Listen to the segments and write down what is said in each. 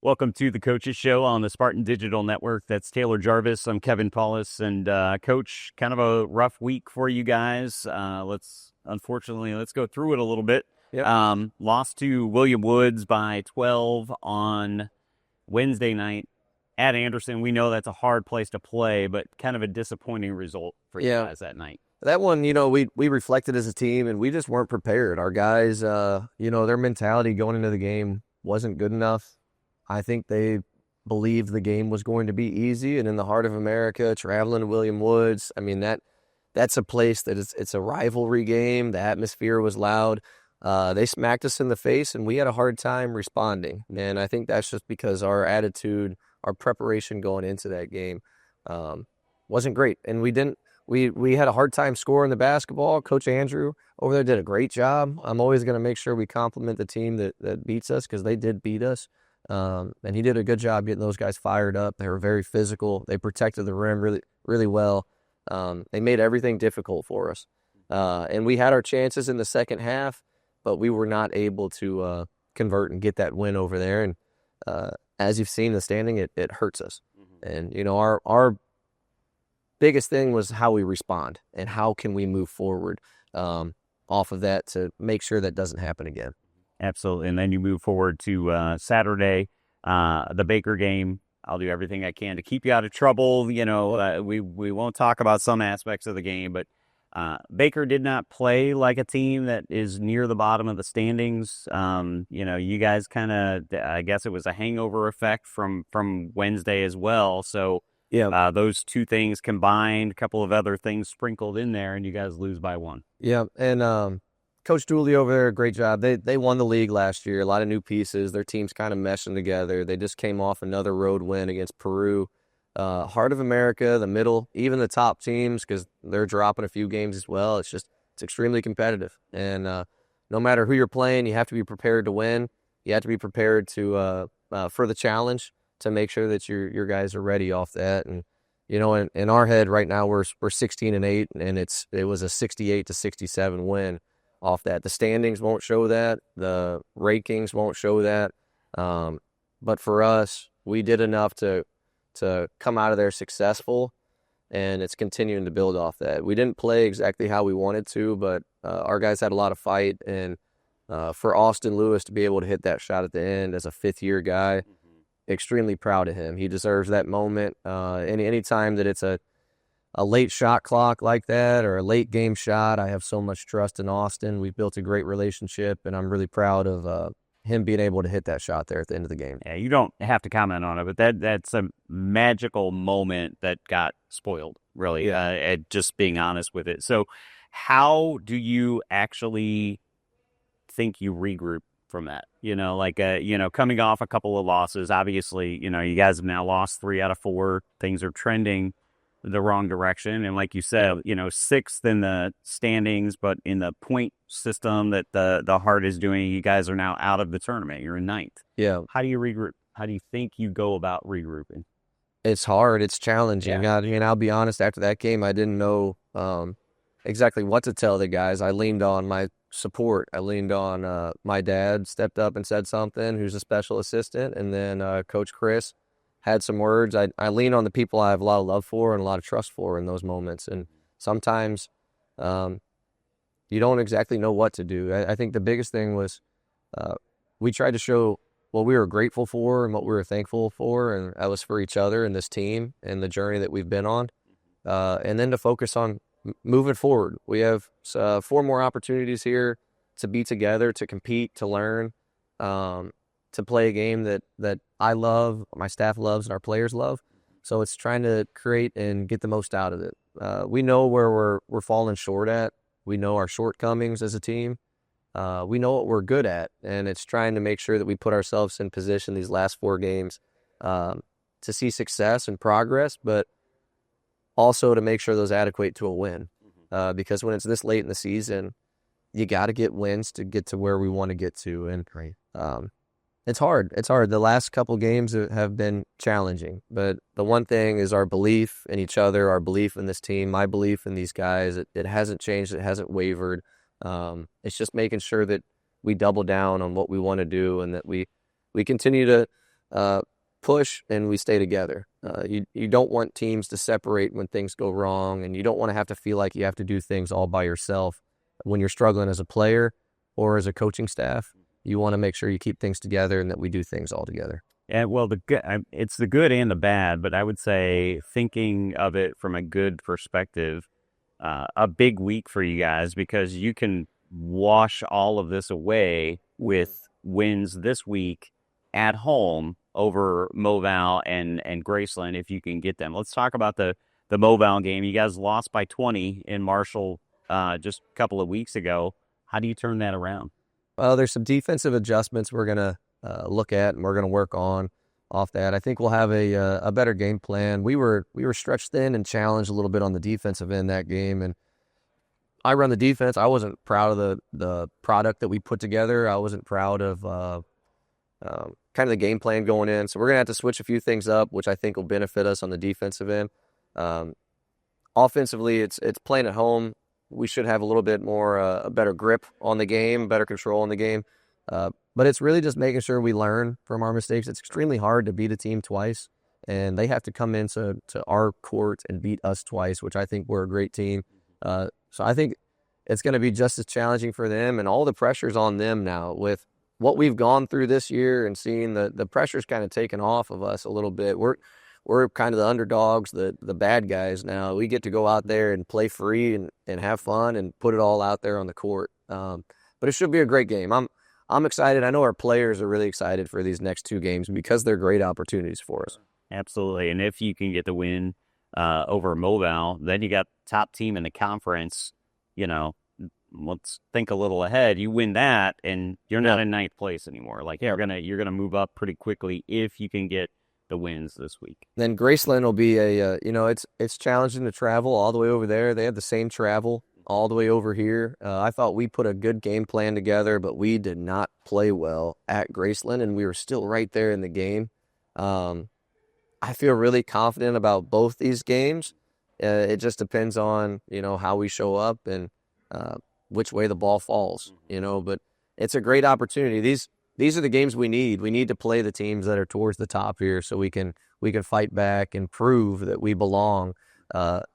Welcome to the Coaches Show on the Spartan Digital Network. That's Taylor Jarvis. I'm Kevin Paulus. And Coach, kind of a rough week for you guys. Let's go through it a little bit. Yep. Lost to William Woods by 12 on Wednesday night at Anderson. We know that's a hard place to play, but kind of a disappointing result for you guys that night. That one, we reflected as a team and we just weren't prepared. Our guys, their mentality going into the game wasn't good enough. I think they believed the game was going to be easy, and in the heart of America, traveling to William Woods, I mean, that's a place that it's a rivalry game. The atmosphere was loud. They smacked us in the face, and we had a hard time responding. And I think that's just because our attitude, our preparation going into that game wasn't great. And we had a hard time scoring the basketball. Coach Andrew over there did a great job. I'm always going to make sure we compliment the team that beats us, because they did beat us. And he did a good job getting those guys fired up. They were very physical. They protected the rim really, really well. They made everything difficult for us. And we had our chances in the second half, but we were not able to convert and get that win over there. And as you've seen the standing, it hurts us. Mm-hmm. And, our biggest thing was how we respond and how can we move forward off of that to make sure that doesn't happen again. Absolutely. And then you move forward to Saturday, the Baker game. I'll do everything I can to keep you out of trouble. We won't talk about some aspects of the game, but Baker did not play like a team that is near the bottom of the standings. You guys kind of, I guess it was a hangover effect from Wednesday as well. So yeah, those two things combined, a couple of other things sprinkled in there, and you guys lose by one. Yeah, and Coach Dooley over there, great job. They won the league last year. A lot of new pieces. Their team's kind of meshing together. They just came off another road win against Peru. Heart of America, the middle, even the top teams, because they're dropping a few games as well. It's extremely competitive. And no matter who you're playing, you have to be prepared to win. You have to be prepared to for the challenge, to make sure that your guys are ready off that. And in our head right now, we're 16-8, and it was a 68-67 win off that. The standings won't show that. The rankings won't show that. But for us, we did enough to come out of there successful, and it's continuing to build off that. We didn't play exactly how we wanted to, but our guys had a lot of fight. And for Austin Lewis to be able to hit that shot at the end as a fifth-year guy, extremely proud of him. He deserves that moment. Any time that it's a late shot clock like that, or a late game shot, I have so much trust in Austin. We've built a great relationship, and I'm really proud of him being able to hit that shot there at the end of the game. Yeah, you don't have to comment on it, but that's a magical moment that got spoiled, really, just being honest with it. So how do you actually think you regroup from that? Coming off a couple of losses, obviously, you guys have now lost 3 out of 4. Things are trending the wrong direction. And like you said, 6th in the standings, but in the point system that the Heart is doing, you guys are now out of the tournament. You're in 9th. Yeah. How do you regroup? How do you think you go about regrouping? It's hard. It's challenging. Yeah. I'll be honest, after that game, I didn't know exactly what to tell the guys. I leaned on my support. I leaned on my dad, stepped up and said something, who's a special assistant, and then Coach Chris had some words. I lean on the people I have a lot of love for and a lot of trust for in those moments. And sometimes you don't exactly know what to do. I think the biggest thing was we tried to show what we were grateful for and what we were thankful for, and that was for each other and this team and the journey that we've been on. And then to focus on moving forward. We have 4 more opportunities here to be together, to compete, to learn, to play a game that I love, my staff loves, and our players love. So it's trying to create and get the most out of it. We know where we're falling short at. We know our shortcomings as a team. We know what we're good at, and it's trying to make sure that we put ourselves in position these last 4 games to see success and progress, but also to make sure those adequate to a win. Because when it's this late in the season, you got to get wins to get to where we want to get to. And it's hard. It's hard. The last couple games have been challenging, but the one thing is our belief in each other, our belief in this team, my belief in these guys. It hasn't changed. It hasn't wavered. It's just making sure that we double down on what we want to do, and that we continue to push and we stay together. You don't want teams to separate when things go wrong, and you don't want to have to feel like you have to do things all by yourself when you're struggling as a player or as a coaching staff. You want to make sure you keep things together and that we do things all together. Yeah, well, it's the good and the bad, but I would say thinking of it from a good perspective, a big week for you guys because you can wash all of this away with wins this week at home over Moval and Graceland if you can get them. Let's talk about the Moval game. You guys lost by 20 in Marshall just a couple of weeks ago. How do you turn that around? Well, there's some defensive adjustments we're going to look at and we're going to work on off that. I think we'll have a better game plan. We were stretched thin and challenged a little bit on the defensive end that game, and I run the defense. I wasn't proud of the product that we put together. I wasn't proud of kind of the game plan going in. So we're going to have to switch a few things up, which I think will benefit us on the defensive end. Offensively, it's playing at home. We should have a little bit more, a better grip on the game, better control on the game. But it's really just making sure we learn from our mistakes. It's extremely hard to beat a team twice, and they have to come into our court and beat us twice, which I think we're a great team. So I think it's going to be just as challenging for them, and all the pressure's on them now with what we've gone through this year and seeing the pressure's kind of taken off of us a little bit. We're kind of the underdogs, the bad guys now. We get to go out there and play free and have fun and put it all out there on the court. But it should be a great game. I'm excited. I know our players are really excited for these next two games because they're great opportunities for us. Absolutely. And if you can get the win over Moval, then you got top team in the conference. Let's think a little ahead. You win that, and you're not in ninth place anymore. Like you're gonna move up pretty quickly if you can get the wins this week. Then Graceland will be it's challenging to travel all the way over there. They have the same travel all the way over here. I thought we put a good game plan together, but we did not play well at Graceland, and we were still right there in the game. I feel really confident about both these games. It just depends on, how we show up and which way the ball falls, but it's a great opportunity. These are the games we need. We need to play the teams that are towards the top here so we can fight back and prove that we belong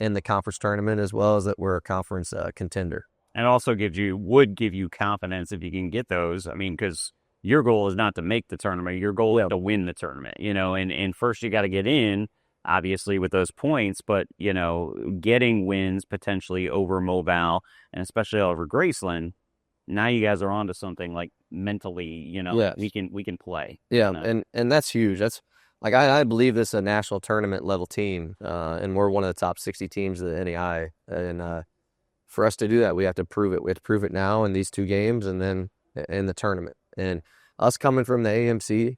in the conference tournament as well as that we're a conference contender. And also would give you confidence if you can get those. I mean, because your goal is not to make the tournament. Your goal is to win the tournament, and first you got to get in, obviously, with those points, but, getting wins potentially over Moval and especially over Graceland, now you guys are onto something like mentally, we can play. Yeah, and that's huge. That's like I believe this is a national tournament level team, and we're one of the top 60 teams of the NEI. And for us to do that, we have to prove it. We have to prove it now in these two games and then in the tournament. And us coming from the AMC,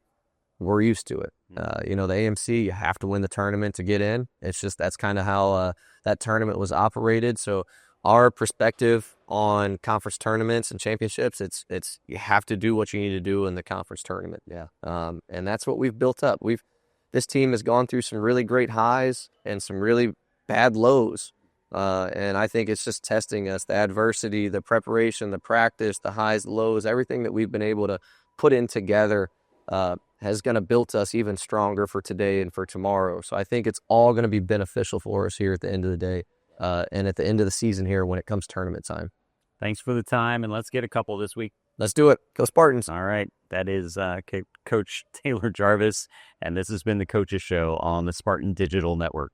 we're used to it. The AMC, you have to win the tournament to get in. It's just that's kind of how that tournament was operated. So our perspective on conference tournaments and championships, it's you have to do what you need to do in the conference tournament. Yeah. And that's what we've built up. This team has gone through some really great highs and some really bad lows. And I think it's just testing us, the adversity, the preparation, the practice, the highs, the lows, everything that we've been able to put in together has going to build us even stronger for today and for tomorrow. So I think it's all going to be beneficial for us here at the end of the day and at the end of the season here when it comes tournament time. Thanks for the time, and let's get a couple this week. Let's do it. Go Spartans. All right. That is Coach Taylor Jarvis, and this has been the Coaches Show on the Spartan Digital Network.